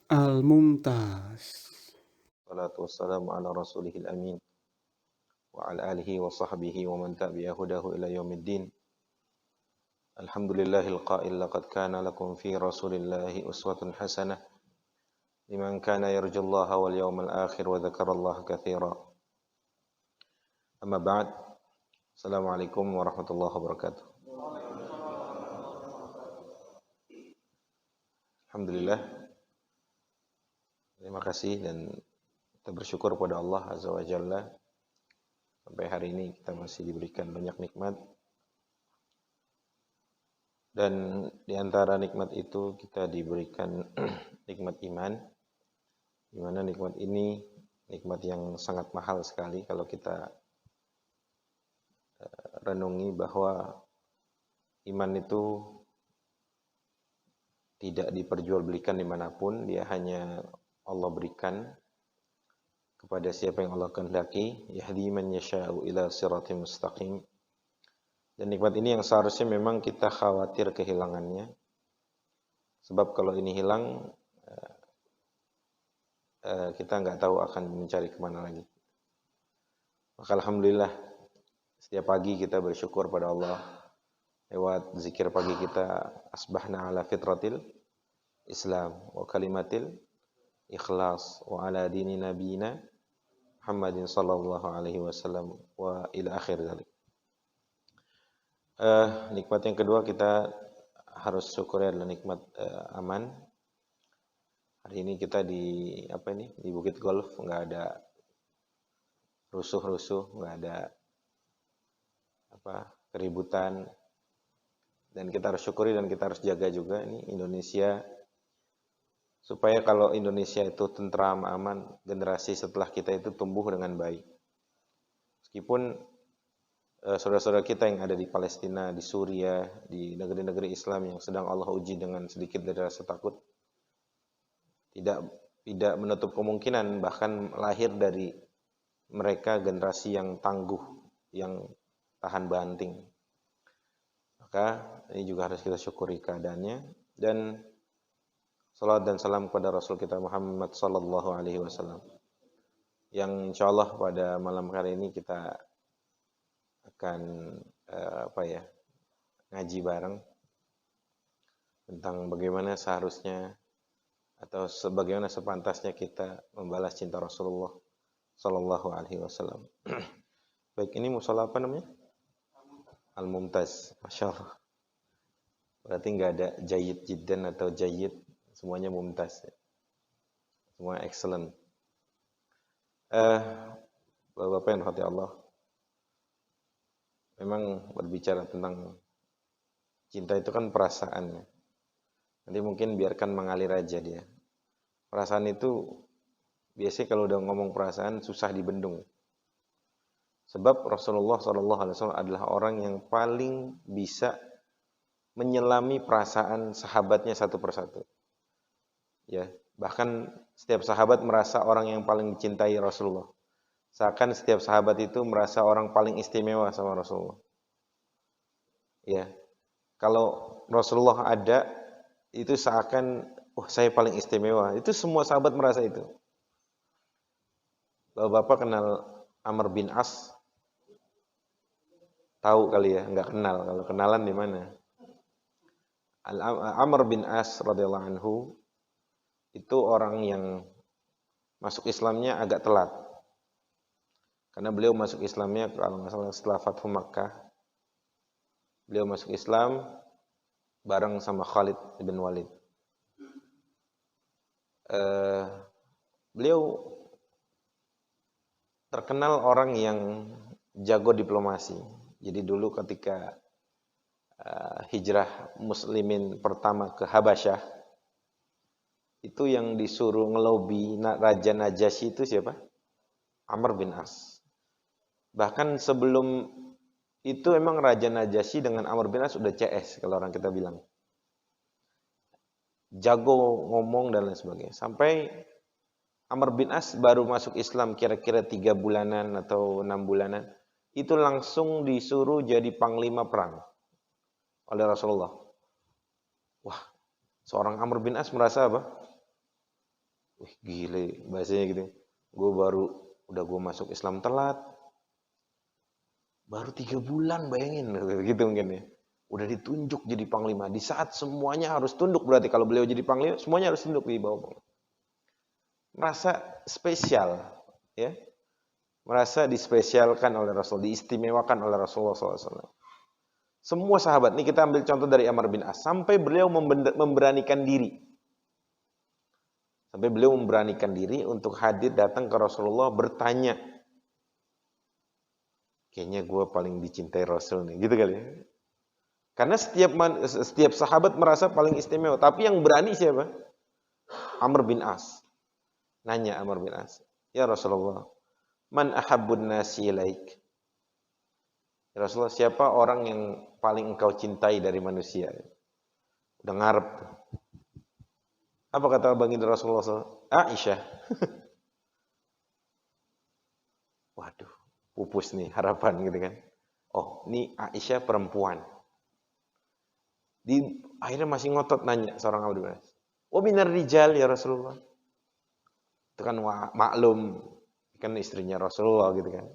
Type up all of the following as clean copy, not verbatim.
Al-Mumtaz. Salatu wassalamu ala rasulihil amin wa ala alihi wa sahbihi wa man tabi'a hudahu ila yaumiddin. Alhamdulillahil qail laqad kana lakum fi rasulillahi uswatun hasanah liman kana yarjullaha wal yawmal akhir wa dzakarallaha katsira. Amma ba'd. Assalamualaikum warahmatullahi wabarakatuh. Alhamdulillah. Terima kasih dan kita bersyukur kepada Allah Azza wa Jalla sampai hari ini kita masih diberikan banyak nikmat. Dan di antara nikmat itu kita diberikan nikmat iman, di mana nikmat ini nikmat yang sangat mahal sekali kalau kita renungi bahwa iman itu tidak diperjualbelikan dimanapun, dia hanya Allah berikan kepada siapa yang Allah kehendaki, yahdi man yasha'u ila siratim mustaqim. Dan nikmat ini yang seharusnya memang kita khawatir kehilangannya. Sebab kalau ini hilang, kita nggak tahu akan mencari kemana lagi. Maka alhamdulillah, setiap pagi kita bersyukur pada Allah. Lewat zikir pagi kita, asbahna ala fitratil Islam wa kalimatil ikhlas wa ala dini nabiyina Muhammadin sallallahu alaihi wasallam wa ila akhir dzalik. Nikmat yang kedua kita harus syukuri adalah nikmat aman. Hari ini kita di Bukit Golf, nggak ada rusuh-rusuh, nggak ada keributan, dan kita harus syukuri dan kita harus jaga juga ini Indonesia, supaya kalau Indonesia itu tentram, aman, generasi setelah kita itu tumbuh dengan baik. Meskipun saudara-saudara kita yang ada di Palestina, di Suriah, di negeri-negeri Islam yang sedang Allah uji dengan sedikit dari rasa takut, tidak menutup kemungkinan bahkan lahir dari mereka generasi yang tangguh, yang tahan banting. Maka ini juga harus kita syukuri keadaannya, dan salawat dan salam kepada Rasul kita Muhammad sallallahu alaihi wasallam, yang insyaallah pada malam hari ini kita akan ngaji bareng tentang bagaimana seharusnya atau sebagaimana sepantasnya kita membalas cinta Rasulullah sallallahu alaihi wasallam. Baik, ini mushola apa namanya? Al-Mumtaz. Masya Allah. Berarti nggak ada Jayyid Jiddan atau Jayyid, semuanya Mumtaz. Semua excellent. Bapak-bapak yang dirahmati Allah, memang berbicara tentang cinta itu kan perasaan. Nanti mungkin biarkan mengalir aja dia. Perasaan itu biasanya kalau udah ngomong perasaan susah dibendung. Sebab Rasulullah SAW adalah orang yang paling bisa menyelami perasaan sahabatnya satu persatu. Ya, bahkan setiap sahabat merasa orang yang paling dicintai Rasulullah. Seakan setiap sahabat itu merasa orang paling istimewa sama Rasulullah. Ya, kalau Rasulullah ada, itu seakan, saya paling istimewa. Itu semua sahabat merasa itu. Bapak kenal Amr bin As? Tahu kali ya, nggak kenal. Kalau kenalan di mana? Amr bin As radhiyallahu anhu itu orang yang masuk Islamnya agak telat. Karena beliau masuk Islamnya kalau nggak salah setelah Fathu Makkah. Beliau masuk Islam bareng sama Khalid bin Walid. Beliau terkenal orang yang jago diplomasi. Jadi dulu ketika hijrah muslimin pertama ke Habasyah, itu yang disuruh ngelobi Raja Najasyi itu siapa? Amr bin As. Bahkan sebelum itu emang Raja Najasyi dengan Amr bin As udah CS kalau orang kita bilang. Jago ngomong dan lain sebagainya. Sampai Amr bin As baru masuk Islam kira-kira 3 bulanan atau 6 bulanan. Itu langsung disuruh jadi panglima perang oleh Rasulullah. Wah, seorang Amr bin As merasa apa? Wih, gile bahasanya gitu. Udah gue masuk Islam telat, baru 3 bulan bayangin gitu mungkin ya. Udah ditunjuk jadi panglima. Di saat semuanya harus tunduk, berarti kalau beliau jadi panglima, semuanya harus tunduk di bawah panglima. Merasa spesial, ya. Merasa dispesialkan oleh Rasul, diistimewakan oleh Rasulullah SAW. Semua sahabat, ini kita ambil contoh dari Amr bin As, sampai beliau memberanikan diri. Sampai beliau memberanikan diri untuk hadir datang ke Rasulullah bertanya. Kayaknya gue paling dicintai Rasul nih, gitu kali ya. Karena setiap sahabat merasa paling istimewa, tapi yang berani siapa? Amr bin As. Nanya Amr bin As, ya Rasulullah, man ahabbun nasi ilaik? Ya Rasulullah, siapa orang yang paling engkau cintai dari manusia? Udah ngarep. Apa kata baginda Rasulullah SAW? Aisyah. Waduh, pupus nih harapan gitu kan. Oh, ini Aisyah perempuan. Akhirnya masih ngotot nanya seorang Amr bin As. Wa minar rijal ya Rasulullah. Itu kan maklum, kan istrinya Rasulullah gitu kan.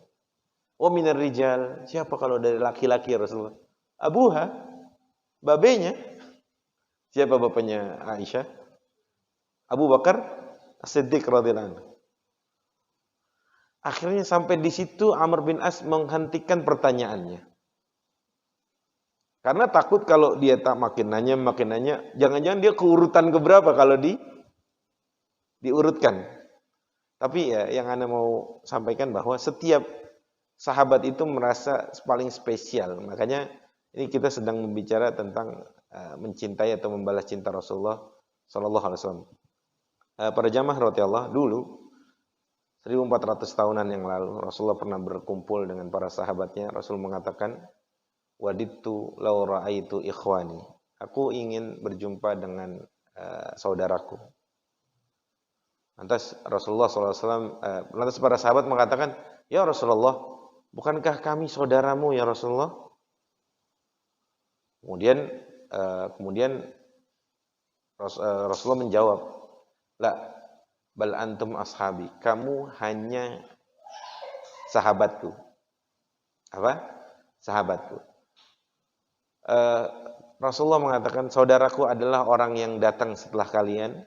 Wa minar rijal, siapa kalau dari laki-laki ya Rasulullah? Abuha, babenya. Siapa bapaknya Aisyah? Abu Bakar As-Siddiq radhiyallahu anhu. Akhirnya sampai di situ Amr bin As menghentikan pertanyaannya. Karena takut kalau dia tak makin nanya, jangan-jangan dia keurutan keberapa kalau diurutkan. Tapi ya yang Anda mau sampaikan bahwa setiap sahabat itu merasa paling spesial. Makanya ini kita sedang membicara tentang mencintai atau membalas cinta Rasulullah sallallahu alaihi wasallam. Para jamaah radhiyallahu dulu 1400 tahunan yang lalu Rasulullah pernah berkumpul dengan para sahabatnya. Rasul mengatakan, "Wadittu law ra'aitu ikhwani." Aku ingin berjumpa dengan saudaraku. Lantas Rasulullah SAW, lantas para sahabat mengatakan, "Ya Rasulullah, bukankah kami saudaramu ya Rasulullah?" Kemudian Rasulullah menjawab, "La, bal antum ashabi." Kamu hanya sahabatku. Apa? Sahabatku. Rasulullah mengatakan, saudaraku adalah orang yang datang setelah kalian,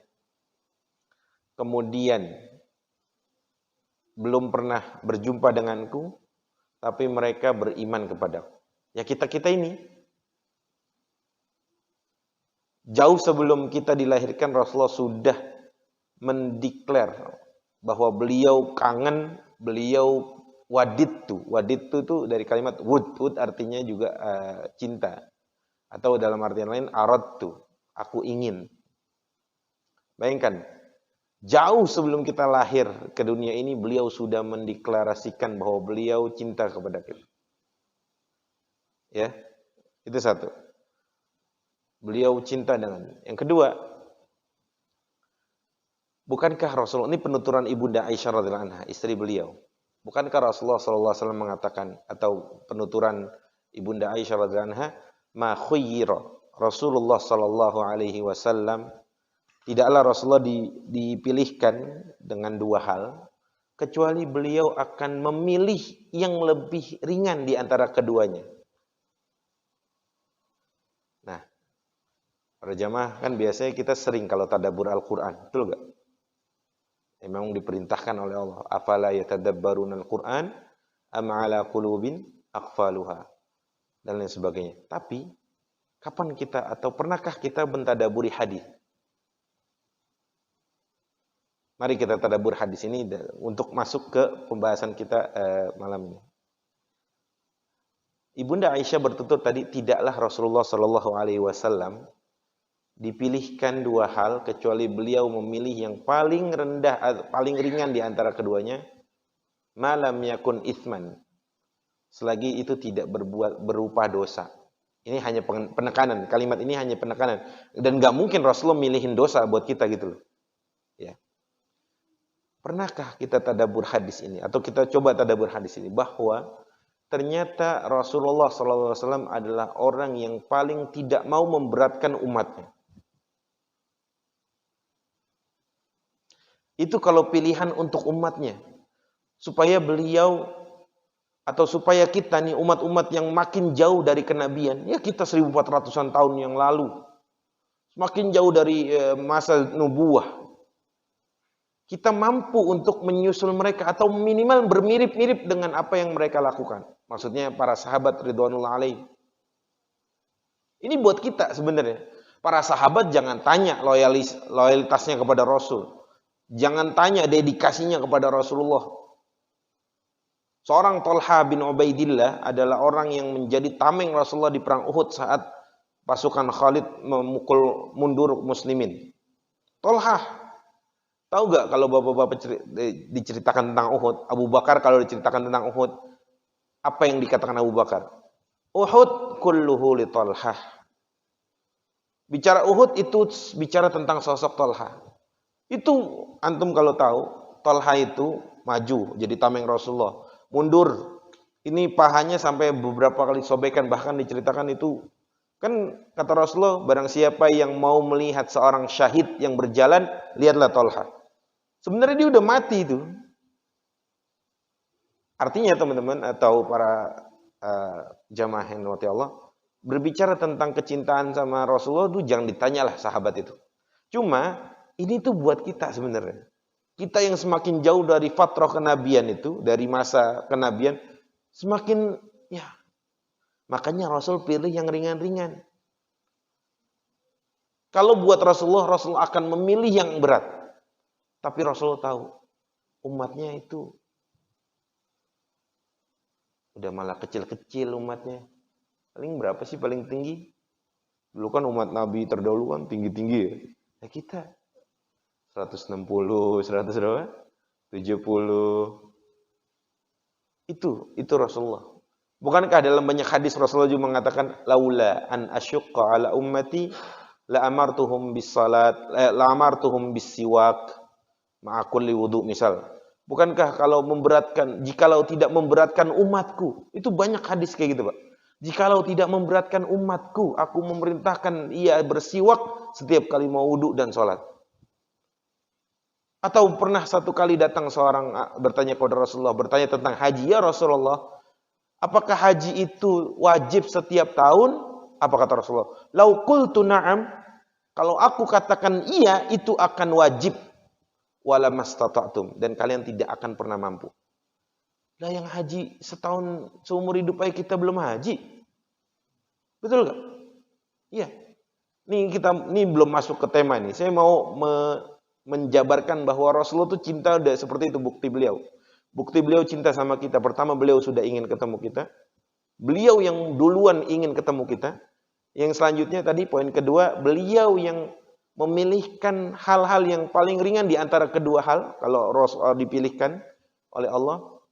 kemudian belum pernah berjumpa denganku, tapi mereka beriman kepadaku. Ya kita ini. Jauh sebelum kita dilahirkan, Rasulullah sudah mendeklar bahwa beliau kangen, beliau wadidtu. Wadidtu itu dari kalimat wud. Wud artinya juga cinta. Atau dalam artian lain aradtu, aku ingin. Bayangkan, jauh sebelum kita lahir ke dunia ini, beliau sudah mendeklarasikan bahwa beliau cinta kepada kita. Ya, itu satu. Beliau cinta dengan. Yang kedua, bukankah Rasulullah, ini penuturan Ibunda Aisyah radhiyallahu anha, istri beliau. Bukankah Rasulullah SAW mengatakan, atau penuturan Ibunda Aisyah radhiyallahu anha, ma khuyyira Rasulullah sallallahu alaihi wasallam, tidaklah Rasulullah dipilihkan dengan dua hal, kecuali beliau akan memilih yang lebih ringan di antara keduanya. Nah, para jamaah kan biasanya kita sering kalau tadabbur Al-Quran, betul gak? Memang diperintahkan oleh Allah, afala yatadabbaruna Al-Quran am ala qulubin aqfaluha, dan lain sebagainya. Tapi kapan kita atau pernahkah kita mentadaburi hadis? Mari kita tadabbur hadis ini untuk masuk ke pembahasan kita malam ini. Ibunda Aisyah bertutur tadi, tidaklah Rasulullah Shallallahu Alaihi Wasallam dipilihkan dua hal kecuali beliau memilih yang paling rendah, paling ringan di antara keduanya, malam yakun itsman, selagi itu tidak berupa dosa. Ini hanya penekanan, kalimat ini hanya penekanan, dan nggak mungkin Rasulullah milihin dosa buat kita gitu loh. Ya. Pernahkah kita tadabbur hadis ini, atau kita coba tadabbur hadis ini, bahwa ternyata Rasulullah SAW adalah orang yang paling tidak mau memberatkan umatnya. Itu kalau pilihan untuk umatnya. Supaya beliau atau supaya kita nih umat-umat yang makin jauh dari kenabian. Ya kita 1400-an tahun yang lalu. Semakin jauh dari masa nubuah. Kita mampu untuk menyusul mereka atau minimal bermirip-mirip dengan apa yang mereka lakukan. Maksudnya para sahabat ridwanullah alaih. Ini buat kita sebenarnya. Para sahabat jangan tanya loyalitasnya kepada Rasul. Jangan tanya dedikasinya kepada Rasulullah. Seorang Thalha bin Ubaidillah adalah orang yang menjadi tameng Rasulullah di perang Uhud saat pasukan Khalid memukul mundur muslimin. Thalha, tahu gak kalau bapak-bapak diceritakan tentang Uhud? Abu Bakar kalau diceritakan tentang Uhud, apa yang dikatakan Abu Bakar? Uhud kulluhu li Thalha. Bicara Uhud itu bicara tentang sosok Thalha. Itu antum kalau tahu, Thalha itu maju jadi tameng Rasulullah. Mundur, ini pahanya sampai beberapa kali sobekan, bahkan diceritakan itu kan kata Rasulullah, barang siapa yang mau melihat seorang syahid yang berjalan, lihatlah Thalha. Sebenarnya dia udah mati itu. Artinya teman-teman atau para jamaah yang dirahmati Allah, berbicara tentang kecintaan sama Rasulullah itu jangan ditanyalah sahabat itu. Cuma ini tuh buat kita sebenarnya. Kita yang semakin jauh dari fatrah kenabian itu, dari masa kenabian, semakin ya. Makanya Rasul pilih yang ringan-ringan. Kalau buat Rasulullah, Rasul akan memilih yang berat. Tapi Rasul tahu umatnya itu udah malah kecil-kecil umatnya. Paling berapa sih paling tinggi? Dulu kan umat Nabi terdahulu kan tinggi-tinggi ya. Ya kita 160, 100 berapa? 70. Itu Rasulullah. Bukankah dalam banyak hadis Rasulullah juga mengatakan laula an asyqa ala ummati la amartuhum bis salat la amartuhum bis siwak ma'a kulli wudu misal. Bukankah kalau memberatkan jikalau tidak memberatkan umatku, itu banyak hadis kayak gitu, Pak. Jikalau tidak memberatkan umatku, aku memerintahkan ia bersiwak setiap kali mau wudu dan salat. Atau pernah satu kali datang seorang bertanya kepada Rasulullah, bertanya tentang haji, ya Rasulullah, apakah haji itu wajib setiap tahun? Apa kata Rasulullah? Lau qultu na'am, kalau aku katakan iya, itu akan wajib. Wala mastata'tum, dan kalian tidak akan pernah mampu. Lah yang haji setahun seumur hidup aja kita belum haji. Betul gak? Iya. Ini belum masuk ke tema nih. Saya mau menjabarkan bahwa Rasulullah itu cinta udah seperti itu bukti beliau. Bukti beliau cinta sama kita. Pertama beliau sudah ingin ketemu kita. Beliau yang duluan ingin ketemu kita. Yang selanjutnya tadi poin kedua, beliau yang memilihkan hal-hal yang paling ringan di antara kedua hal kalau Rasul dipilihkan oleh Allah.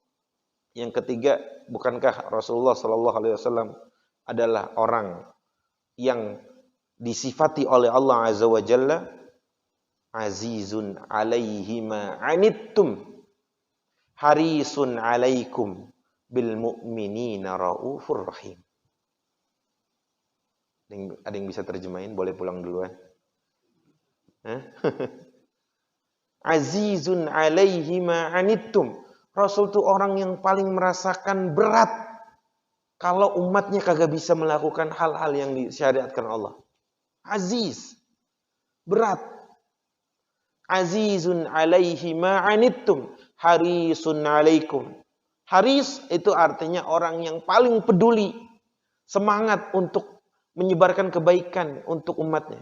Yang ketiga, bukankah Rasulullah Shallallahu Alaihi Wasallam adalah orang yang disifati oleh Allah Azza wa Jalla azizun alaihi ma anittum harisun alaikum bil mu'minina raufur rahim. Ada yang bisa terjemahin? Boleh pulang duluan. Azizun alaihi ma anittum. Rasul itu orang yang paling merasakan berat kalau umatnya kagak bisa melakukan hal-hal yang disyariatkan Allah. Aziz. Berat. Azizun alaihi ma'anittum harisun alaikum. Haris itu artinya orang yang paling peduli, semangat untuk menyebarkan kebaikan untuk umatnya.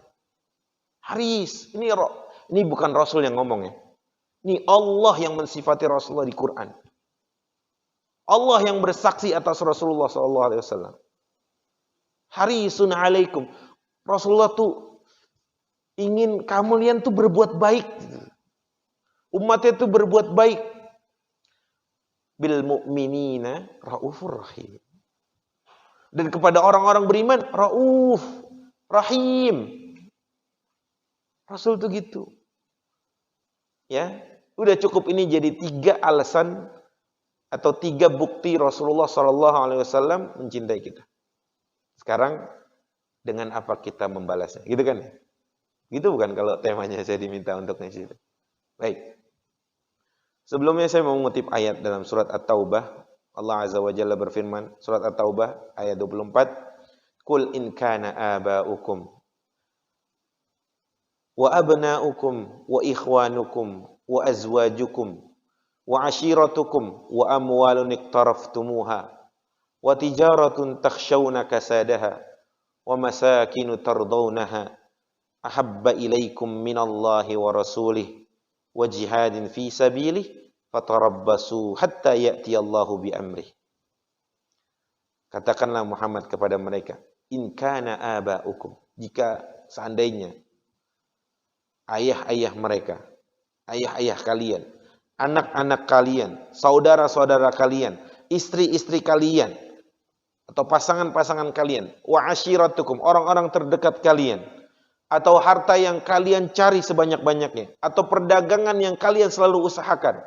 Haris, ini bukan Rasul yang ngomong ya. Ini Allah yang mensifati Rasulullah di Quran. Allah yang bersaksi atas Rasulullah SAW. Harisun alaikum. Rasulullah tuh ingin kalian tuh berbuat baik. Umatnya tuh berbuat baik. Bil mu'minina raufur rahim. Dan kepada orang-orang beriman, rauf, rahim. Rasul tuh gitu. Ya, udah cukup ini jadi 3 alasan atau 3 bukti Rasulullah SAW mencintai kita. Sekarang dengan apa kita membalasnya, gitu kan? Gitu bukan kalau temanya saya diminta untuk ngisi. Baik. Sebelumnya saya mau mengutip ayat dalam surat At-Taubah. Allah Azza wa Jalla berfirman, surat At-Taubah ayat 24, "Qul in kana aba'ukum wa abna'ukum wa ikhwanukum wa azwajukum wa ashiratukum wa amwalun iqtaraftumuha wa tijaratun takhshawna kasadaha wa masakinu tardawnaha ahabba ilaikum minallahi wa rasulih wa jihadin fi sabilih fatarabbasu hatta ya'tiyallahu bi amrih." Katakanlah Muhammad kepada mereka, in kana aba'ukum, jika seandainya ayah-ayah mereka, ayah-ayah kalian, anak-anak kalian, saudara-saudara kalian, istri-istri kalian, atau pasangan-pasangan kalian, wa ashiratukum, orang-orang terdekat kalian, atau harta yang kalian cari sebanyak-banyaknya, atau perdagangan yang kalian selalu usahakan,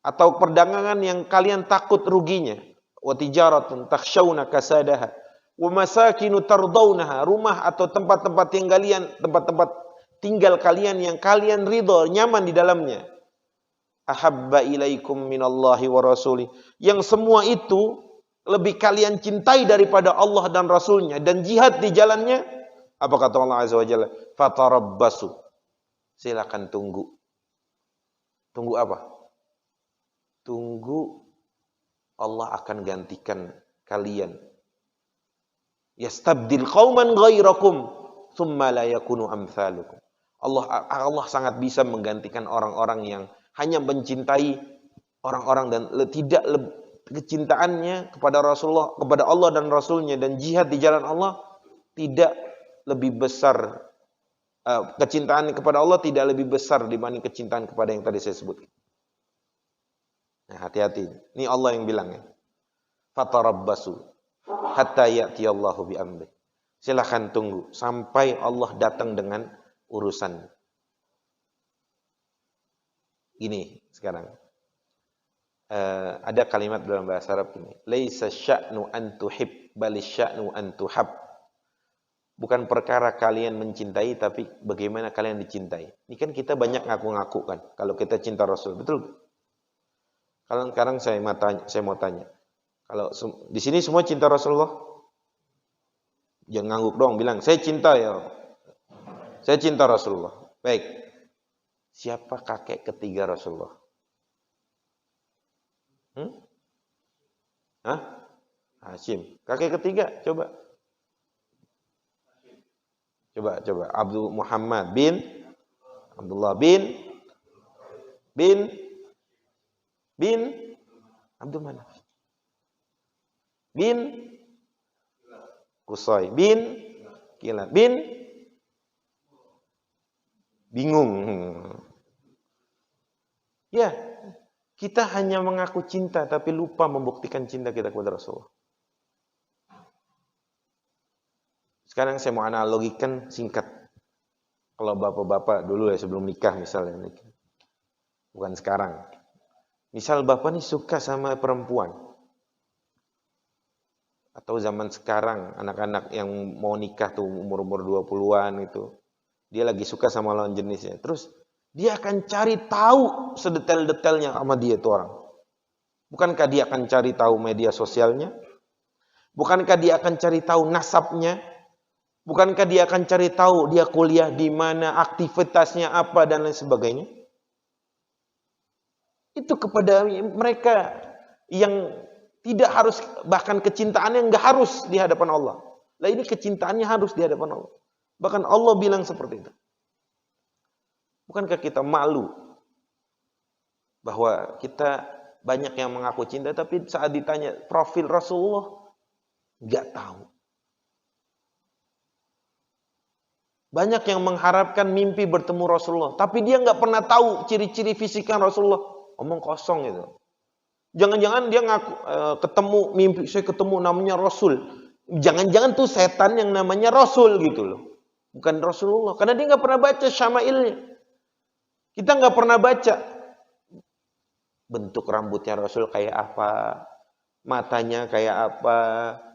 atau perdagangan yang kalian takut ruginya, wa tijaratun takhshawna kasadaha, wa masakinu tardawnaha, rumah atau tempat-tempat tinggal kalian yang kalian ridho, nyaman di dalamnya, ahabba ilaikum minallahi wa rasulih, yang semua itu lebih kalian cintai daripada Allah dan Rasulnya, dan jihad di jalannya, apa kata Allah Azza wa Jalla? Fatarabbasu, silakan tunggu. Tunggu apa? Tunggu Allah akan gantikan kalian. Yastabdil qauman ghairakum thumma la yakunu amsalukum. Allah sangat bisa menggantikan orang-orang yang hanya mencintai orang-orang dan tidak kecintaannya kepada Rasulullah, kepada Allah dan Rasulnya, dan jihad di jalan Allah tidak lebih besar, kecintaan kepada Allah tidak lebih besar dibanding kecintaan kepada yang tadi saya sebutkan. Nah, hati-hati. Ini Allah yang bilang ya. Fatarabbasu hatta ya'tiyallahu bi amri. Silakan tunggu sampai Allah datang dengan urusan. Ini sekarang. Ada kalimat dalam bahasa Arab ini. Laisa sya'nu an tuhib, bal sya'nu an tuhab. Bukan perkara kalian mencintai, tapi bagaimana kalian dicintai. Ini kan kita banyak ngaku-ngaku kan kalau kita cinta Rasul, betul? Kalau sekarang saya mau tanya, kalau di sini semua cinta Rasulullah, jangan ngangguk dong, bilang saya cinta ya, saya cinta Rasulullah. Baik, siapa kakek ketiga Rasulullah? Hashim. Kakek ketiga, coba. Abdul Muhammad bin Abdullah bin Abdul Manaf bin Qusay bin Kilab bin bingung. Ya, kita hanya mengaku cinta tapi lupa membuktikan cinta kita kepada Rasulullah. Sekarang saya mau analogikan singkat. Kalau bapak-bapak dulu ya sebelum nikah misalnya, bukan sekarang. Misal bapak nih suka sama perempuan. Atau zaman sekarang anak-anak yang mau nikah tuh umur-umur 20-an itu. Dia lagi suka sama lawan jenisnya. Terus dia akan cari tahu sedetail-detailnya sama dia tuh orang. Bukankah dia akan cari tahu media sosialnya? Bukankah dia akan cari tahu nasabnya? Bukankah dia akan cari tahu dia kuliah di mana, aktivitasnya apa, dan lain sebagainya? Itu kepada mereka yang tidak harus, bahkan kecintaannya nggak harus di hadapan Allah. Lah ini kecintaannya harus di hadapan Allah. Bahkan Allah bilang seperti itu. Bukankah kita malu bahwa kita banyak yang mengaku cinta, tapi saat ditanya profil Rasulullah nggak tahu. Banyak yang mengharapkan mimpi bertemu Rasulullah, tapi dia nggak pernah tahu ciri-ciri fisiknya Rasulullah. Omong kosong itu. Jangan-jangan dia ngaku ketemu mimpi, saya ketemu namanya Rasul. Jangan-jangan tuh setan yang namanya Rasul gitu loh. Bukan Rasulullah. Karena dia nggak pernah baca syama'ilnya. Kita nggak pernah baca bentuk rambutnya Rasul kayak apa, matanya kayak apa,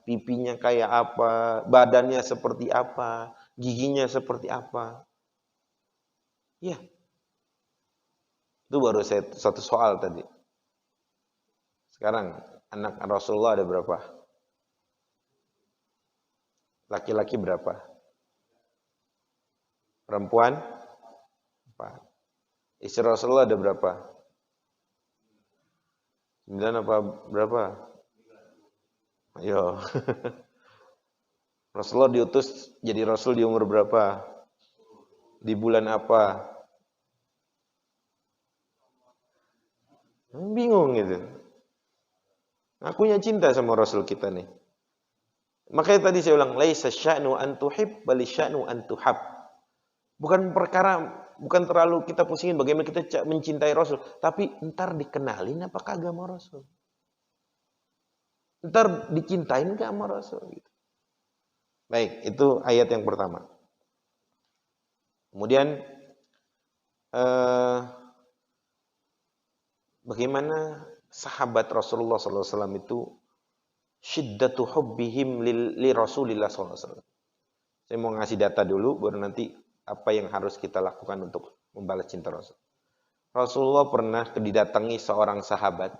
pipinya kayak apa, badannya seperti apa, giginya seperti apa. Ya. Itu baru satu soal tadi. Sekarang anak Rasulullah ada berapa? Laki-laki berapa? Perempuan? 4. Istri Rasulullah ada berapa? 9 apa berapa? Ayo. Rasulullah diutus jadi Rasul di umur berapa? Di bulan apa? Bingung gitu. Akunya cinta sama Rasul kita nih. Makanya tadi saya ulang, laisa sya'nu an tuhib, bal sya'nu an tuhab. Bukan terlalu kita pusingin bagaimana kita mencintai Rasul, tapi ntar dikenalin apa kagak sama Rasul. Ntar dicintain gak sama Rasul gitu. Baik, itu ayat yang pertama. Kemudian bagaimana sahabat Rasulullah SAW itu syiddatu hubbihim li Rasulillah SAW. Saya mau ngasih data dulu, baru nanti apa yang harus kita lakukan untuk membalas cinta Rasul. Rasulullah pernah didatangi seorang sahabat,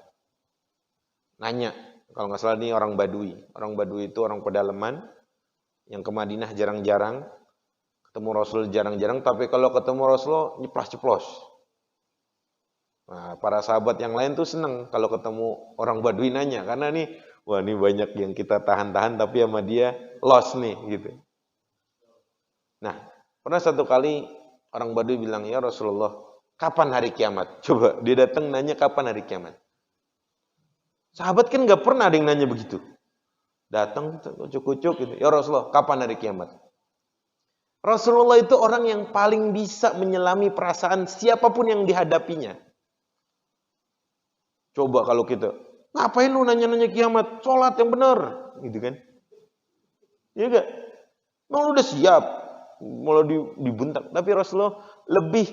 nanya, kalau nggak salah ini orang Badui. Orang Badui itu orang pedalaman, yang ke Madinah jarang-jarang, ketemu Rasul jarang-jarang, tapi kalau ketemu Rasulullah nyeplos-ceplos. Nah, para sahabat yang lain tuh seneng kalau ketemu orang Badui nanya, karena nih, wah ini banyak yang kita tahan-tahan, tapi sama dia lost nih, gitu. Nah, pernah satu kali orang Badui bilang, ya Rasulullah, kapan hari kiamat? Coba, dia datang nanya kapan hari kiamat. Sahabat kan nggak pernah ada yang nanya begitu. Datang, kucuk-kucuk gitu, ya Rasulullah, kapan hari kiamat? Rasulullah itu orang yang paling bisa menyelami perasaan siapapun yang dihadapinya. Coba kalau kita, ngapain lu nanya-nanya kiamat? Sholat yang benar, gitu kan? Iya gak? Mau lu udah siap, malah dibentak. Tapi Rasulullah lebih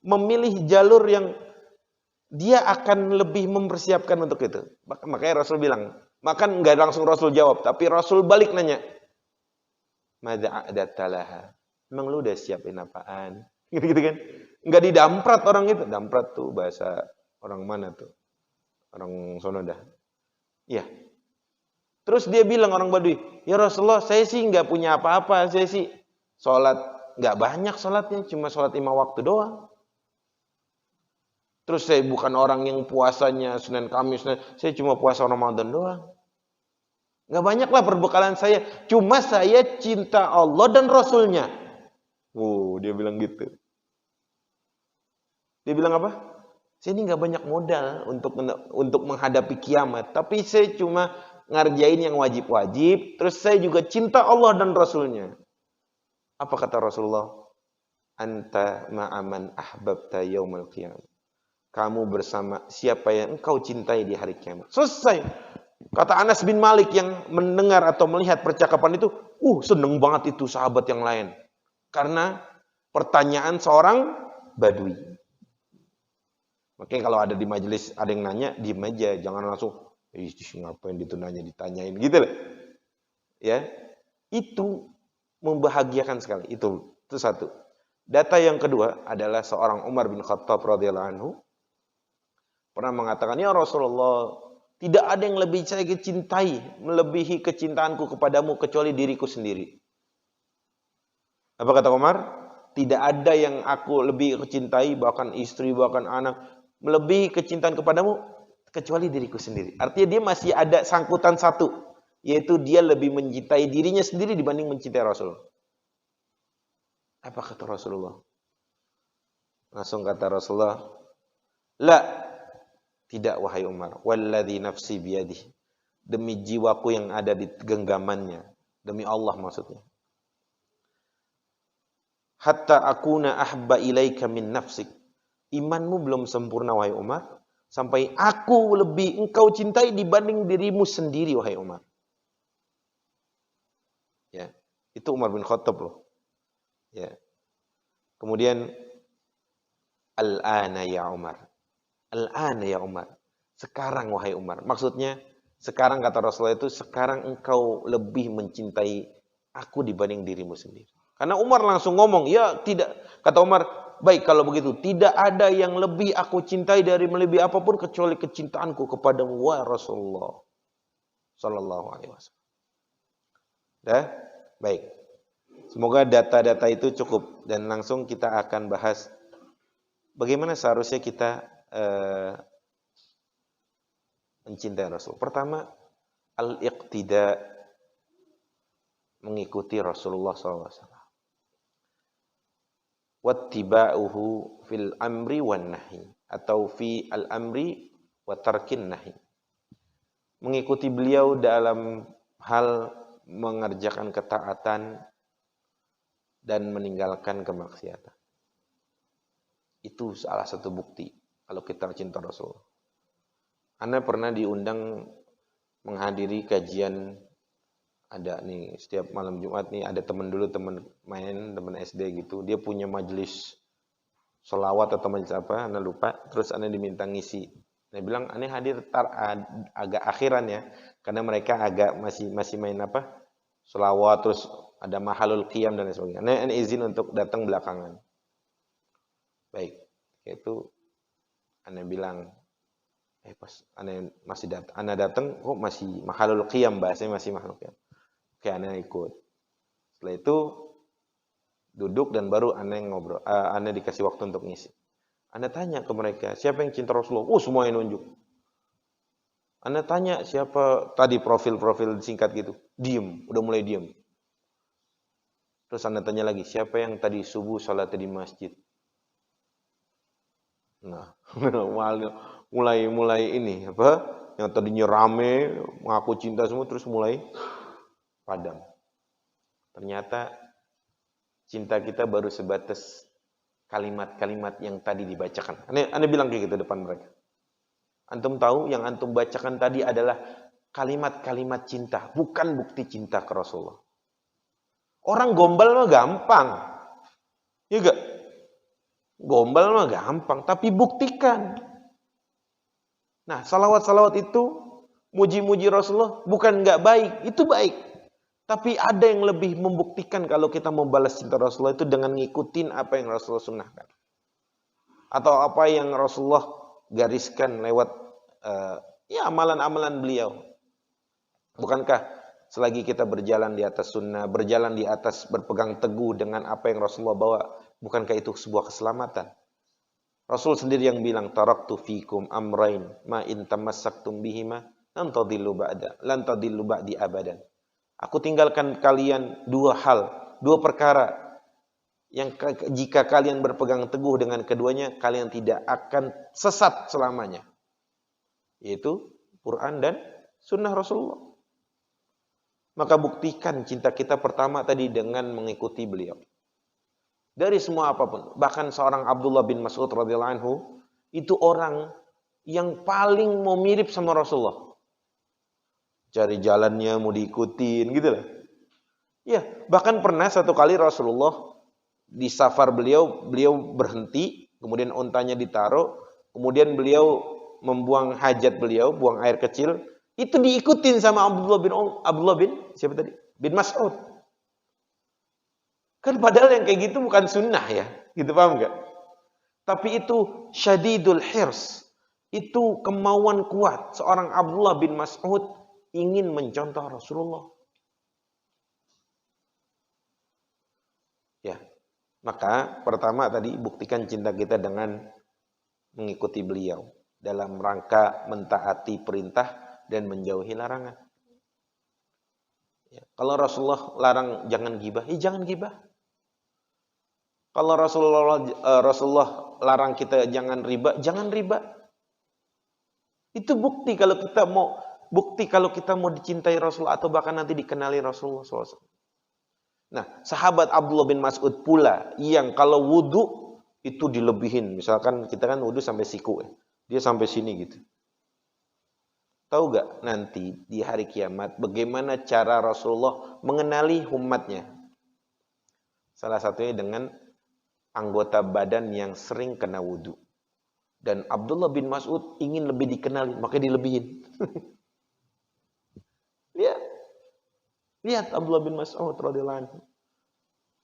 memilih jalur yang dia akan lebih mempersiapkan untuk itu. Makanya Rasul bilang, makan nggak langsung Rasul jawab, tapi Rasul balik nanya, madza a'dattalaha? Emang lu udah siapin apaan? Gitu kan? Nggak didamprat orang itu. Damprat tuh bahasa orang mana tuh? Orang sono dah. Iya. Terus dia bilang orang Badui, ya Rasulullah, saya sih nggak punya apa-apa, saya sih sholat nggak banyak sholatnya, cuma sholat 5 waktu doang. Terus saya bukan orang yang puasanya Senin Kamis, saya cuma puasa Ramadan doang. Nggak banyak lah perbekalan saya, cuma saya cinta Allah dan Rasulnya. Dia bilang gitu. Dia bilang apa? Saya ini nggak banyak modal untuk menghadapi kiamat, tapi saya cuma ngerjain yang wajib-wajib, terus saya juga cinta Allah dan Rasulnya. Apa kata Rasulullah? Anta ma'aman ahbabta yaumal qiyamah. Kamu bersama siapa yang engkau cintai di hari kiamat. Selesai. Kata Anas bin Malik yang mendengar atau melihat percakapan itu, seneng banget itu sahabat yang lain. Karena pertanyaan seorang Badui. Makanya kalau ada di majelis ada yang nanya, diem aja, jangan langsung, ngapain itu nanya, ditanyain gitu loh. Ya, itu membahagiakan sekali. Itu satu. Data yang kedua adalah seorang Umar bin Khattab radhiyallahu anhu pernah mengatakan, ya Rasulullah, tidak ada yang lebih saya cintai, melebihi kecintaanku kepadamu kecuali diriku sendiri. Apa kata Umar? Tidak ada yang aku lebih cintai, bahkan istri, bahkan anak, melebihi kecintaan kepadamu kecuali diriku sendiri. Artinya dia masih ada sangkutan satu, yaitu dia lebih mencintai dirinya sendiri dibanding mencintai Rasul. Apa kata Rasulullah? Langsung kata Rasulullah, la, tidak wahai Umar, walladzi nafsi biyadihi, demi jiwaku yang ada di genggamannya, demi Allah maksudnya. Hatta akuna ahba ilaika min nafsik. Imanmu belum sempurna wahai Umar, sampai aku lebih engkau cintai dibanding dirimu sendiri wahai Umar. Ya, itu Umar bin Khattab loh. Ya. Kemudian al-ana ya Umar. Al-ana ya Umar. Sekarang wahai Umar. Maksudnya sekarang kata Rasulullah itu sekarang engkau lebih mencintai aku dibanding dirimu sendiri. Karena Umar langsung ngomong, ya tidak. Kata Umar, baik kalau begitu, tidak ada yang lebih aku cintai dari melebihi apapun kecuali kecintaanku kepadamu, wahai Rasulullah sallallahu alaihi wasallam. Dah? Baik. Semoga data-data itu cukup dan langsung kita akan bahas bagaimana seharusnya kita mencintai Rasul. Pertama, al-iqtida, mengikuti Rasulullah SAW. Wattiba'uhu fil amri wan nahi, atau fi al-amri wa tarkin nahi. Mengikuti beliau dalam hal mengerjakan ketaatan dan meninggalkan kemaksiatan. Itu salah satu bukti kalau kita cinta Rasul. Ana pernah diundang menghadiri kajian, ada nih setiap malam Jumat nih ada teman teman SD gitu, dia punya majelis sholawat atau majelis apa, Ana lupa, terus Ana diminta ngisi. Dia bilang Ana hadir agak akhiran ya, karena mereka agak masih main apa sholawat, terus ada mahalul qiyam dan lain sebagainya. Ana izin untuk datang belakangan. Baik, itu Ana bilang pas Ana datang kok masih mahalul qiyam, bahasanya masih mahalul qiyam. Oke, Ana ikut. Setelah itu duduk dan baru Ana ngobrol. Ana dikasih waktu untuk ngisi. Ana tanya ke mereka, siapa yang cinta Rasulullah? Semua yang nunjuk. Ana tanya siapa tadi profil-profil singkat gitu. Diem, udah mulai diem. Terus Ana tanya lagi, siapa yang tadi subuh salat di masjid? Nah, mulai ini apa? Yang tadinya rame, mengaku cinta semua terus mulai padam. Ternyata cinta kita baru sebatas kalimat-kalimat yang tadi dibacakan. Ane bilang kayak gitu depan mereka. Antum tahu yang antum bacakan tadi adalah kalimat-kalimat cinta, bukan bukti cinta ke Rasulullah. Orang gombal mah gampang. Ya enggak? Gombal mah gampang, tapi buktikan. Nah, salawat-salawat itu, muji-muji Rasulullah, bukan enggak baik, itu baik. Tapi ada yang lebih membuktikan kalau kita mau balas cinta Rasulullah itu dengan ngikutin apa yang Rasulullah sunnahkan. Atau apa yang Rasulullah gariskan lewat amalan-amalan beliau. Bukankah selagi kita berjalan di atas sunnah, berjalan di atas berpegang teguh dengan apa yang Rasulullah bawa, bukankah itu sebuah keselamatan? Rasul sendiri yang bilang, taraktu fikum amrain ma in tamassaktum bihima lan tadillu ba'di abadan. Aku tinggalkan kalian dua perkara yang jika kalian berpegang teguh dengan keduanya, kalian tidak akan sesat selamanya. Yaitu Quran dan sunnah Rasulullah. Maka buktikan cinta kita pertama tadi dengan mengikuti beliau. Dari semua apapun. Bahkan seorang Abdullah bin Mas'ud radhiyallahu anhu, itu orang yang paling mau mirip sama Rasulullah. Cari jalannya mau diikutin gitu lah. Ya, bahkan pernah satu kali Rasulullah di safar beliau berhenti, kemudian ontanya ditaruh, kemudian beliau membuang hajat beliau, buang air kecil, itu diikutin sama Abdullah bin siapa tadi? Bin Mas'ud. Kan padahal yang kayak gitu bukan sunnah ya, gitu paham enggak? Tapi itu syadidul hirs, itu kemauan kuat seorang Abdullah bin Mas'ud ingin mencontoh Rasulullah. Ya, maka pertama tadi buktikan cinta kita dengan mengikuti beliau dalam rangka mentaati perintah dan menjauhi larangan. Ya, kalau Rasulullah larang jangan gibah, jangan gibah. Kalau Rasulullah larang kita jangan riba, jangan riba. Itu bukti kalau kita mau dicintai Rasulullah atau bahkan nanti dikenali Rasulullah SAW. Nah, sahabat Abdullah bin Mas'ud pula yang kalau wudu itu dilebihin. Misalkan kita kan wudu sampai siku ya. Dia sampai sini gitu. Tahu gak nanti di hari kiamat bagaimana cara Rasulullah mengenali umatnya? Salah satunya dengan anggota badan yang sering kena wudu. Dan Abdullah bin Mas'ud ingin lebih dikenali, makanya dilebihin. Lihat Abdullah bin Mas'ud radhiyallahu anhu.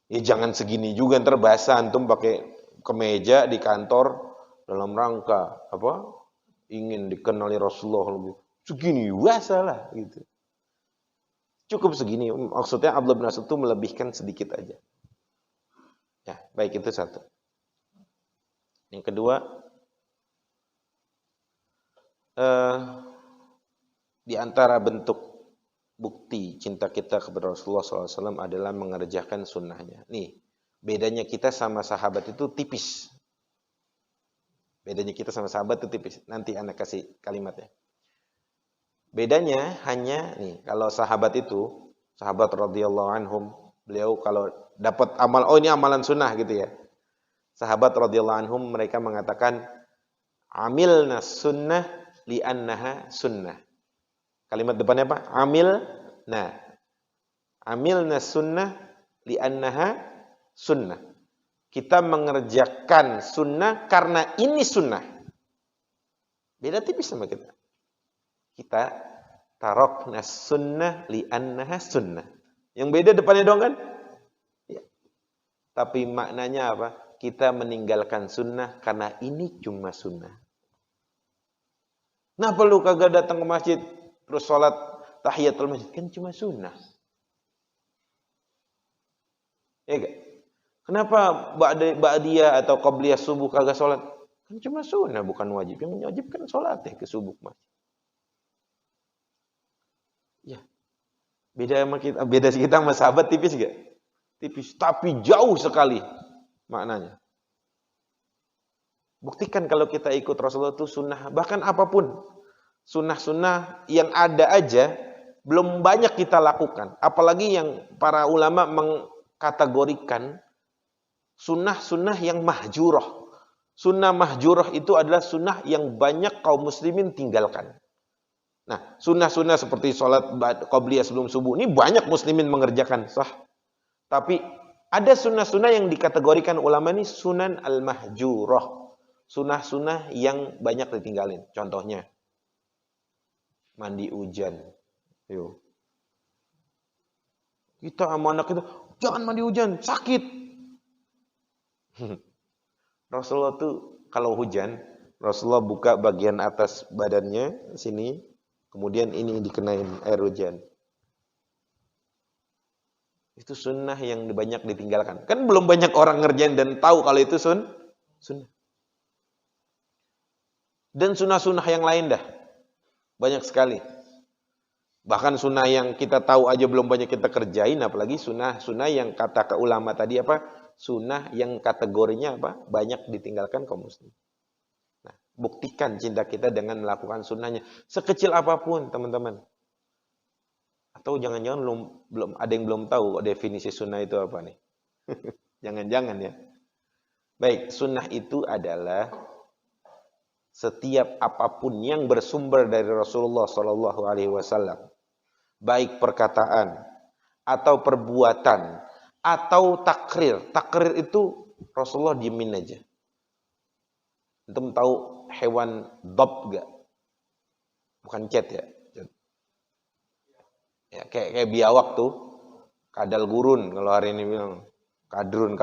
Ya jangan segini juga ntar basah antum pakai kemeja di kantor dalam rangka apa? Ingin dikenali Rasulullah lebih segini, wasalah gitu. Cukup segini. Maksudnya Abdullah bin Mas'ud itu melebihkan sedikit aja. Ya, baik itu satu. Yang kedua, di antara bentuk bukti cinta kita kepada Rasulullah SAW adalah mengerjakan sunnahnya. Nih, bedanya kita sama sahabat itu tipis. Bedanya kita sama sahabat itu tipis. Nanti anak kasih kalimatnya. Bedanya hanya nih, kalau sahabat itu, sahabat radhiyallahu anhum, beliau kalau dapat amal, oh ini amalan sunnah gitu ya. Sahabat radhiyallahu anhum mereka mengatakan amilna sunnah li'annaha sunnah. Kalimat depannya apa? Amilna sunnah li'annaha sunnah. Kita mengerjakan sunnah karena ini sunnah. Beda tipis sama kita. Kita tarokna sunnah li'annaha sunnah. Yang beda depannya dong kan? Ya. Tapi maknanya apa? Kita meninggalkan sunnah karena ini cuma sunnah. Nah perlu kagak datang ke masjid terus sholat tahiyatul masjid, kan cuma sunnah. Ya gak? Kenapa ba'diyah atau qabliyah subuh kagak sholat? Kan cuma sunnah, bukan wajib. Yang wajib kan sholat ya ke subuh masjid. Ya. Beda kita sama sahabat tipis gak? Tipis, tapi jauh sekali maknanya. Buktikan kalau kita ikut Rasulullah itu sunnah, bahkan apapun. Sunnah-sunnah yang ada aja, belum banyak kita lakukan. Apalagi yang para ulama mengkategorikan sunnah-sunnah yang mahjurah. Sunnah mahjurah itu adalah sunnah yang banyak kaum muslimin tinggalkan. Nah, sunnah-sunnah seperti sholat qabliyah sebelum subuh, ini banyak muslimin mengerjakan, sah. Tapi ada sunnah-sunnah yang dikategorikan ulama ini sunan al-mahjurah. Sunnah-sunnah yang banyak ditinggalin. Contohnya, mandi hujan. Yo. Kita sama anak kita, jangan mandi hujan, sakit. Rasulullah tuh kalau hujan, Rasulullah buka bagian atas badannya, sini, kemudian ini dikenain air hujan. Itu sunnah yang banyak ditinggalkan. Kan belum banyak orang ngerjain dan tahu kalau itu sunnah. Dan sunnah-sunnah yang lain dah. Banyak sekali. Bahkan sunnah yang kita tahu aja belum banyak kita kerjain, apalagi sunnah yang kata ke ulama tadi apa? Sunnah yang kategorinya apa? Banyak ditinggalkan kaum muslim. Nah, buktikan cinta kita dengan melakukan sunnahnya. Sekecil apapun, teman-teman. Atau jangan-jangan belum ada yang belum tahu definisi sunnah itu apa nih? Jangan-jangan ya. Baik, sunnah itu adalah setiap apapun yang bersumber dari Rasulullah Shallallahu Alaihi Wasallam, baik perkataan atau perbuatan atau takrir. Takrir itu Rasulullah diemin aja. Antum tahu hewan dob gak? Bukan cat ya. Ya kayak biawak tuh, kadal gurun kalau hari ini bilang kadrun.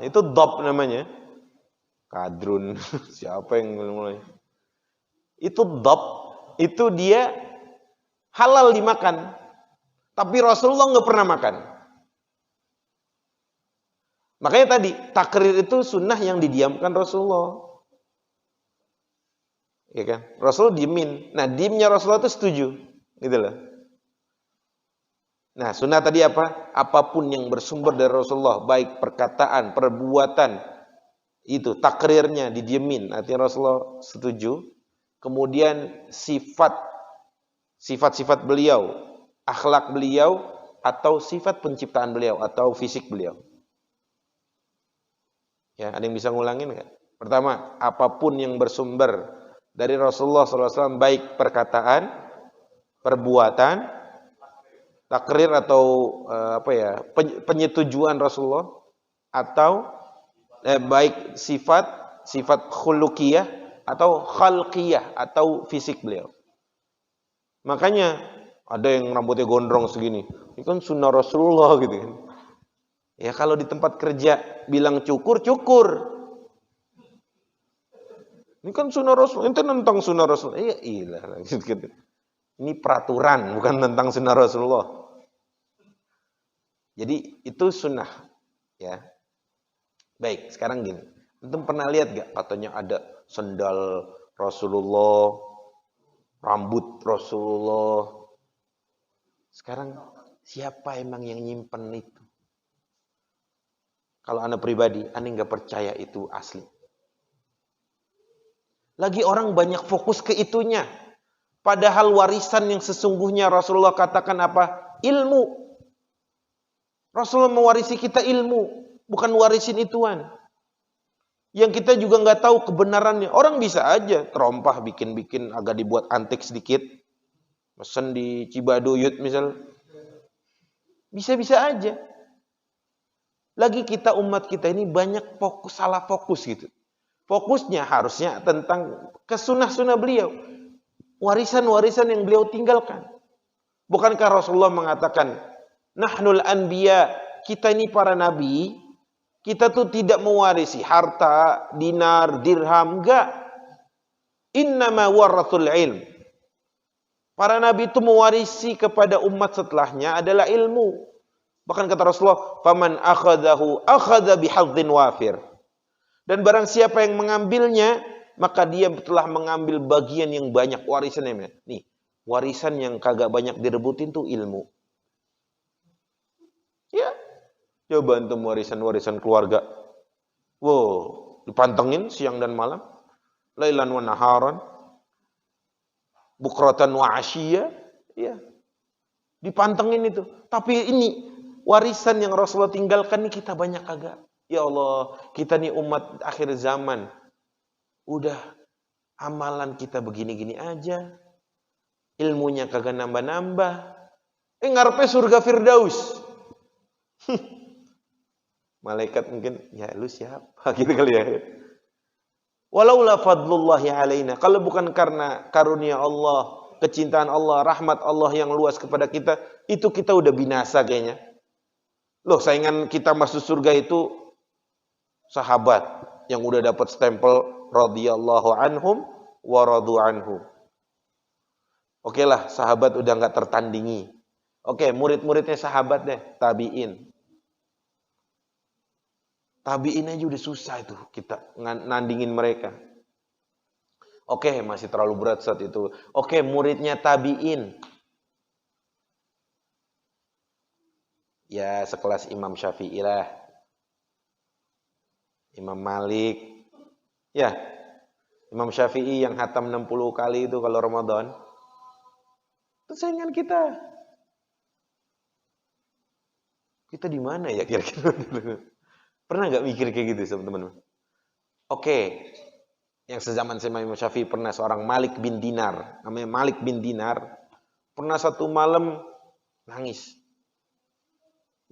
Itu dob namanya. Kadrun, siapa yang mulai? Itu dob, itu dia halal dimakan. Tapi Rasulullah nggak pernah makan. Makanya tadi, takrir itu sunnah yang didiamkan Rasulullah. Ya kan? Rasulullah diemin. Nah, diemnya Rasulullah itu setuju. Gitu loh. Nah, sunnah tadi apa? Apapun yang bersumber dari Rasulullah, baik perkataan, perbuatan, itu takrirnya didiemin, artinya Rasulullah setuju. Kemudian sifat-sifat beliau, akhlak beliau, atau sifat penciptaan beliau, atau fisik beliau. Ya, ada yang bisa ngulangin nggak? Pertama, apapun yang bersumber dari Rasulullah SAW, baik perkataan, perbuatan, takrir atau penyetujuan Rasulullah, atau baik sifat khuluqiyah atau khalqiyah atau fisik beliau. Makanya ada yang rambutnya gondrong segini, ini kan sunnah Rasulullah gitu kan. Ya kalau di tempat kerja bilang cukur, cukur. Ini kan sunnah Rasul, itu tentang sunnah Rasul. Iya, ilah. Ini peraturan, bukan tentang sunnah Rasulullah. Jadi itu sunnah, ya. Baik, sekarang gini. Antum pernah lihat gak katanya ada sendal Rasulullah, rambut Rasulullah. Sekarang siapa emang yang nyimpen itu? Kalau Anda pribadi, Anda nggak percaya itu asli. Lagi orang banyak fokus ke itunya. Padahal warisan yang sesungguhnya Rasulullah katakan apa? Ilmu. Rasulullah mewarisi kita ilmu, bukan warisin ituan. Yang kita juga nggak tahu kebenarannya. Orang bisa aja terompah bikin-bikin agak dibuat antik sedikit. Mesen di Cibaduyut misal. Bisa-bisa aja. Lagi kita umat kita ini banyak fokus, salah fokus gitu. Fokusnya harusnya tentang kesunah-sunah beliau. Warisan-warisan yang beliau tinggalkan. Bukankah Rasulullah mengatakan, Nahnul anbiya, kita ini para nabi, kita tuh tidak mewarisi harta, dinar, dirham, enggak. Innama warathul ilm. Para nabi itu mewarisi kepada umat setelahnya adalah ilmu. Bahkan kata Rasulullah, "Faman akhadahu akhadha bihadzin wafir." Dan barang siapa yang mengambilnya, maka dia telah mengambil bagian yang banyak warisannya. Nih, warisan yang kagak banyak direbutin tuh ilmu. Ya. Coba antum warisan-warisan keluarga. Wow, dipantengin siang dan malam. Lailan wa naharan. Bukratan wa asyiya. Ya. Dipantengin itu. Tapi ini warisan yang Rasulullah tinggalkan ini kita banyak agak. Ya Allah, kita nih umat akhir zaman. Udah amalan kita begini-gini aja. Ilmunya kagak nambah-nambah. Ngarepe surga Firdaus. Malaikat mungkin, ya lu siapa? Gitu kali ya. Walaula fadlullahi alaina. Kalau bukan karena karunia Allah, kecintaan Allah, rahmat Allah yang luas kepada kita, itu kita udah binasa kayaknya. Loh, saingan kita masuk surga itu sahabat yang udah dapat stempel radhiyallahu anhum wa radu anhu. Oke lah, sahabat udah nggak tertandingi. Oke, murid-muridnya sahabat deh, tabi'in. Tabi'in aja udah susah itu kita nandingin mereka. Oke, masih terlalu berat saat itu. Oke, muridnya tabi'in. Ya sekelas Imam Syafi'i lah. Imam Malik. Ya, Imam Syafi'i yang hatam 60 kali itu kalau Ramadan. Itu saingan kita. Kita di mana ya kira-kira? Pernah nggak mikir kayak gitu teman-teman? Oke, yang sezaman sama Imam Syafi'i pernah seorang Malik bin Dinar. Namanya Malik bin Dinar. Pernah satu malam nangis.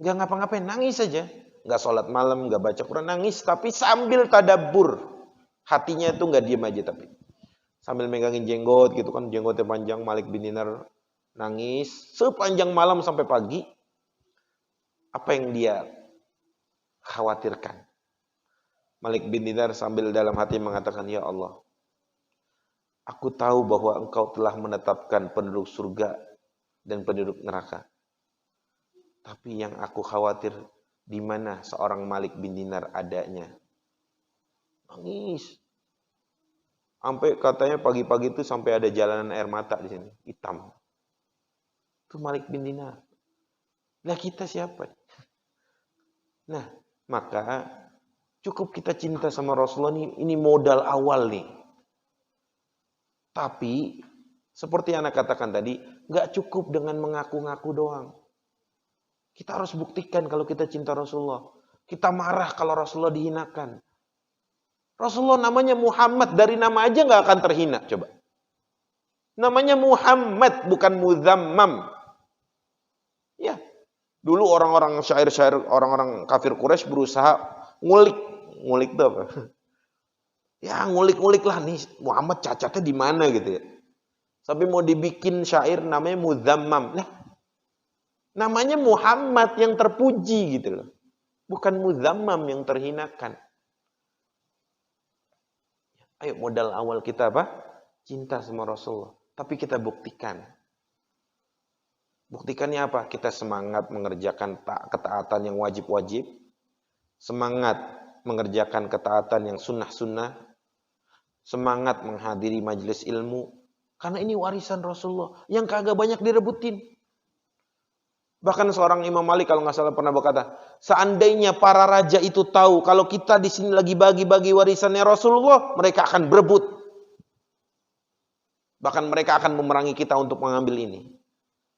Nggak ngapa-ngapain, nangis saja. Nggak sholat malam, nggak baca Quran, nangis. Tapi sambil tadabbur. Hatinya itu nggak diem aja tapi. Sambil megangin jenggot gitu kan. Jenggotnya panjang, Malik bin Dinar nangis. Sepanjang malam sampai pagi. Apa yang dia khawatirkan? Malik bin Dinar sambil dalam hati mengatakan, Ya Allah, aku tahu bahwa engkau telah menetapkan penduduk surga dan penduduk neraka. Tapi yang aku khawatir, di mana seorang Malik bin Dinar adanya. Nangis. Sampai katanya pagi-pagi itu sampai ada jalanan air mata di sini, hitam. Itu Malik bin Dinar. Lah kita siapa? Nah, maka cukup kita cinta sama Rasulullah ini modal awal nih. Tapi seperti yang Anda katakan tadi, nggak cukup dengan mengaku-ngaku doang. Kita harus buktikan kalau kita cinta Rasulullah. Kita marah kalau Rasulullah dihinakan. Rasulullah namanya Muhammad, dari nama aja nggak akan terhina. Coba. Namanya Muhammad, bukan Muzammam. Ya. Dulu orang-orang syair-syair, orang-orang kafir Quraisy berusaha ngulik. Ngulik itu apa? Ya ngulik-ngulik lah nih Muhammad cacatnya di mana gitu ya. Tapi mau dibikin syair namanya Muzammam. Nah, namanya Muhammad yang terpuji gitu loh. Bukan mudzammam yang terhinakan. Ayo modal awal kita apa? Cinta sama Rasulullah. Tapi kita buktikan. Buktikannya apa? Kita semangat mengerjakan ketaatan yang wajib-wajib. Semangat mengerjakan ketaatan yang sunnah-sunnah. Semangat menghadiri majelis ilmu. Karena ini warisan Rasulullah. Yang kagak banyak direbutin. Bahkan seorang Imam Malik kalau nggak salah pernah berkata, seandainya para raja itu tahu kalau kita di sini lagi bagi-bagi warisannya Rasulullah, mereka akan berebut. Bahkan mereka akan memerangi kita untuk mengambil ini.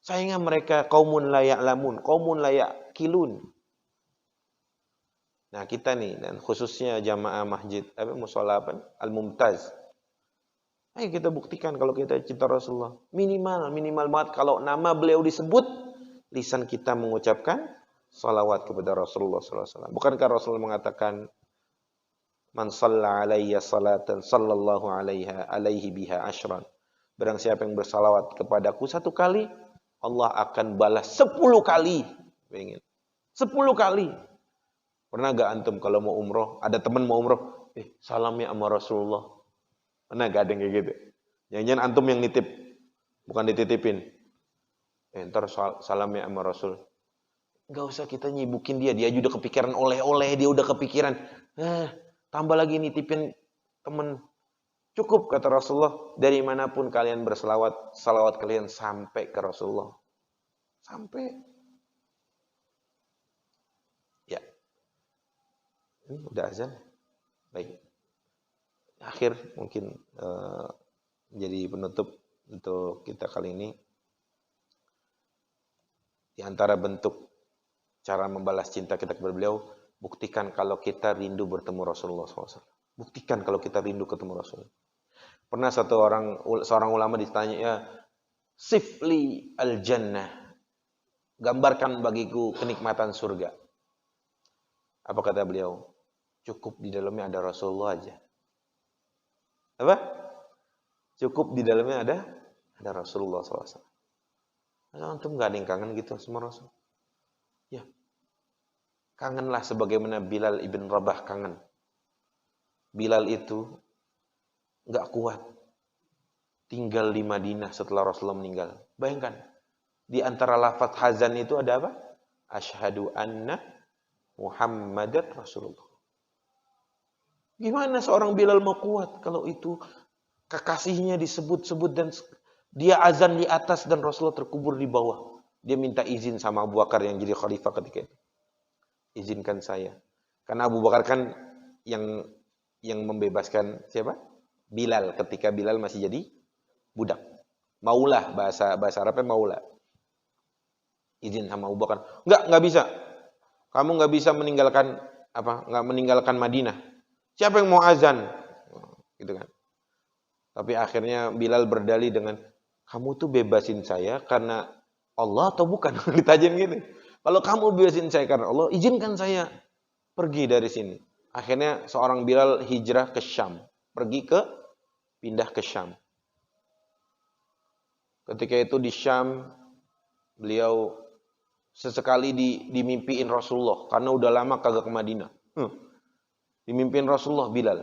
Sayangnya mereka qaumun la ya'lamun, qaumun la ya'qilun. Nah, kita nih dan khususnya jamaah masjid mushola Al-Mumtaz. Ayo kita buktikan kalau kita cinta Rasulullah. Minimal banget kalau nama beliau disebut, lisan kita mengucapkan salawat kepada Rasulullah SAW. Bukankah Rasulullah mengatakan, man shalla alayya salatan sallallahu alaihi biha ashran. Barang siapa yang bersalawat kepadaku 1 kali, Allah akan balas 10 kali. 10 kali. Pernah gak antum kalau mau umroh, ada teman mau umroh, salamnya sama Rasulullah. Pernah gak ada yang kayak gitu? Jangan-jangan antum yang nitip, bukan dititipin. Ntar salamnya sama Rasul. Gak usah kita nyibukin dia udah kepikiran oleh-oleh, dia udah kepikiran. Tambah lagi nitipin temen. Cukup kata Rasulullah, dari manapun kalian berselawat, salawat kalian sampai ke Rasulullah. Sampai. Ya. Ini udah azan. Baik. Akhir mungkin jadi penutup untuk kita kali ini. Di antara bentuk cara membalas cinta kita kepada beliau, buktikan kalau kita rindu bertemu Rasulullah SAW. Buktikan kalau kita rindu ketemu Rasulullah. Pernah seorang ulama ditanya, ya, sifli al-jannah. Gambarkan bagiku kenikmatan surga. Apa kata beliau? Cukup di dalamnya ada Rasulullah aja. Apa? Cukup di dalamnya ada Rasulullah SAW. Antum gak ada yang kangen gitu sama Rasul? Ya. Kangenlah sebagaimana Bilal ibn Rabah kangen. Bilal itu gak kuat. Tinggal di Madinah setelah Rasulullah meninggal. Bayangkan. Di antara lafaz hazan itu ada apa? Asyhadu anna Muhammadan Rasulullah. Gimana seorang Bilal mau kuat kalau itu kekasihnya disebut-sebut dan dia azan di atas dan Rasulullah terkubur di bawah. Dia minta izin sama Abu Bakar yang jadi khalifah ketika itu. Izinkan saya. Karena Abu Bakar kan yang membebaskan siapa? Bilal ketika Bilal masih jadi budak. Maulah bahasa Arabnya maulah. Izin sama Abu Bakar. Enggak bisa. Kamu enggak bisa meninggalkan enggak meninggalkan Madinah. Siapa yang mau azan? Gitu kan. Tapi akhirnya Bilal berdalih dengan, kamu tuh bebasin saya karena Allah atau bukan? Ditajin gitu. Kalau kamu bebasin saya karena Allah, izinkan saya pergi dari sini. Akhirnya seorang Bilal hijrah ke Syam. Pindah ke Syam. Ketika itu di Syam, beliau sesekali dimimpiin Rasulullah. Karena udah lama kagak ke Madinah. Dimimpiin Rasulullah Bilal.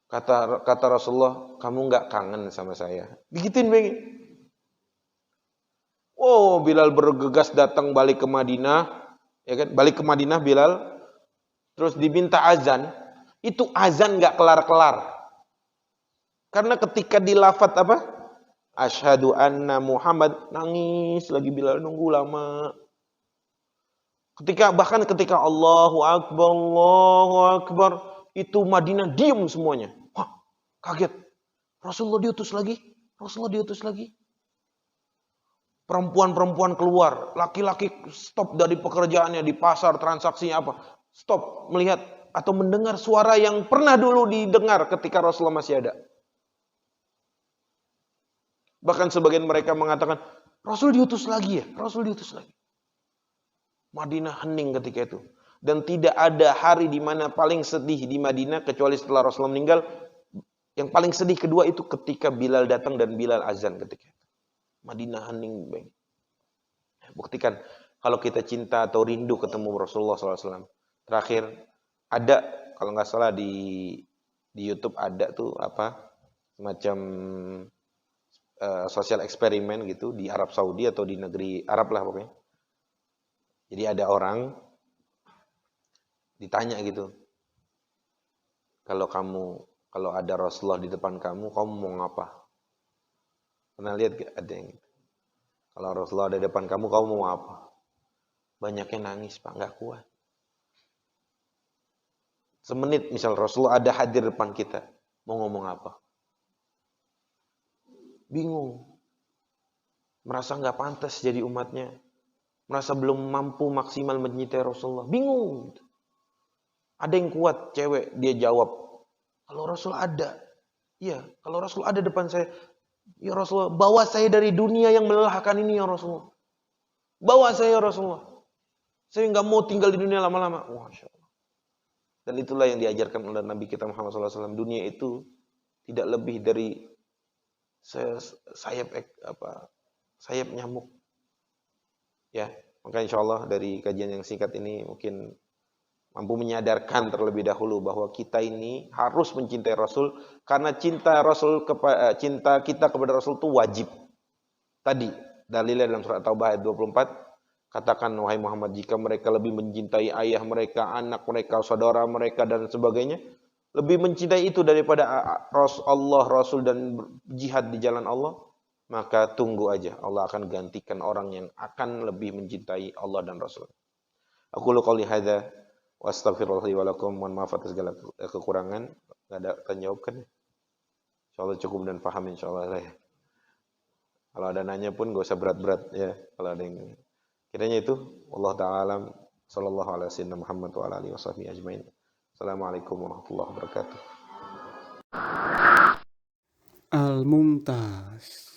Kata Rasulullah, kamu nggak kangen sama saya? Digituin begini. Oh, Bilal bergegas datang balik ke Madinah, ya kan? Balik ke Madinah Bilal, terus diminta azan. Itu azan nggak kelar-kelar. Karena ketika dilafat apa? Asyhadu anna Muhammad, nangis lagi Bilal, nunggu lama. Bahkan ketika Allahu Akbar, itu Madinah diam semuanya. Wah, kaget. Rasulullah diutus lagi. Perempuan-perempuan keluar, laki-laki stop dari pekerjaannya di pasar, transaksinya apa. Stop melihat atau mendengar suara yang pernah dulu didengar ketika Rasulullah masih ada. Bahkan sebagian mereka mengatakan, Rasul diutus lagi ya? Madinah hening ketika itu. Dan tidak ada hari di mana paling sedih di Madinah kecuali setelah Rasulullah meninggal. Yang paling sedih kedua itu ketika Bilal datang dan Bilal azan ketika itu. Madinah hening. Buktikan kalau kita cinta atau rindu ketemu Rasulullah SAW. Terakhir ada, kalau nggak salah di YouTube ada tuh apa semacam sosial eksperimen gitu di Arab Saudi atau di negeri Arab lah pokoknya. Jadi ada orang ditanya gitu, kalau ada Rasulullah di depan kamu mau ngapa? Pernah lihat gak ada yang gitu? Kalau Rasulullah ada di depan kamu mau apa? Banyak yang nangis Pak, nggak kuat. Semenit misal Rasulullah ada hadir depan kita, mau ngomong apa? Bingung. Merasa nggak pantas jadi umatnya. Merasa belum mampu maksimal mencintai Rasulullah. Bingung. Ada yang kuat, cewek, dia jawab. Kalau Rasul ada. Iya, kalau Rasul ada depan saya. Ya Rasulullah, bawa saya dari dunia yang melelahkan ini ya Rasulullah. Bawa saya ya Rasulullah. Saya nggak mau tinggal di dunia lama-lama. Masya Allah. Dan itulah yang diajarkan oleh Nabi kita Muhammad SAW. Dunia itu tidak lebih dari sayap nyamuk. Ya, maka insya Allah dari kajian yang singkat ini mungkin mampu menyadarkan terlebih dahulu bahwa kita ini harus mencintai Rasul karena cinta kita kepada Rasul itu wajib. Tadi dalilnya dalam surat Taubah ayat 24, katakan wahai Muhammad, jika mereka lebih mencintai ayah mereka, anak mereka, saudara mereka dan sebagainya, lebih mencintai itu daripada Allah, Rasul dan jihad di jalan Allah, maka tunggu aja, Allah akan gantikan orang yang akan lebih mencintai Allah dan Rasul. Aku qouli hadza wa astaghfirullah li wa lakum, mohon maaf atas segala kekurangan. Enggak ada tanya jawab kan? Insyaallah cukup dan paham insyaallah ya. Kalau ada nanya pun enggak usah berat-berat ya. Kalau ada yang kiranya itu, Allah taala alam, sallallahu alaihi wasallam Muhammad wa ala alihi washabbihi ajmain. Assalamualaikum warahmatullahi wabarakatuh. Al-Mumtaz.